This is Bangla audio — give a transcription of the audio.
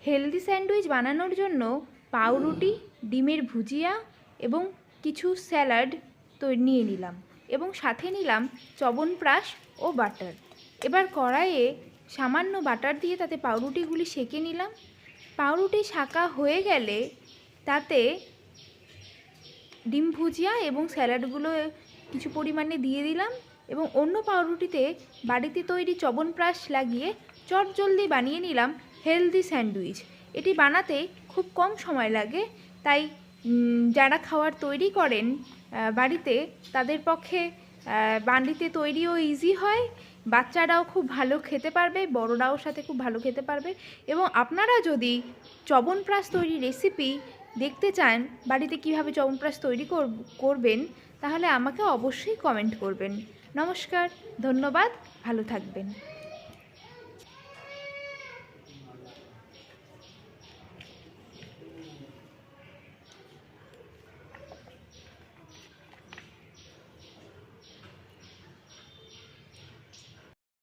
হেলদি স্যান্ডউইচ বানানোর জন্য পাউরুটি, ডিমের ভুজিয়া এবং কিছু স্যালাড তো নিয়ে নিলাম এবং সাথে নিলাম চ্যবনপ্রাশ ও বাটার। এবার কড়াইয়ে সামান্য বাটার দিয়ে তাতে পাউরুটিগুলি সেঁকে নিলাম। পাউরুটি সেঁকা হয়ে গেলে তাতে ডিম ভুজিয়া এবং স্যালাডগুলো কিছু পরিমাণে দিয়ে দিলাম এবং অন্য পাউরুটিতে বাড়িতে তৈরি চ্যবনপ্রাশ লাগিয়ে চটজলদি বানিয়ে নিলাম হেলদি স্যান্ডউইচ। এটি বানাতে খুব কম সময় লাগে, তাই যারা খাওয়ার তৈরি করেন বাড়িতে তাদের পক্ষে বাড়িতে তৈরিও ইজি হয়, বাচ্চারাও খুব ভালো খেতে পারবে, বড়রাও সাথে খুব ভালো খেতে পারবে। এবং আপনারা যদি চ্যবনপ্রাশ তৈরি রেসিপি দেখতে চান, বাড়িতে কিভাবে চ্যবনপ্রাশ তৈরি করবেন, তাহলে আমাকে অবশ্যই কমেন্ট করবেন। নমস্কার, ধন্যবাদ, ভালো থাকবেন।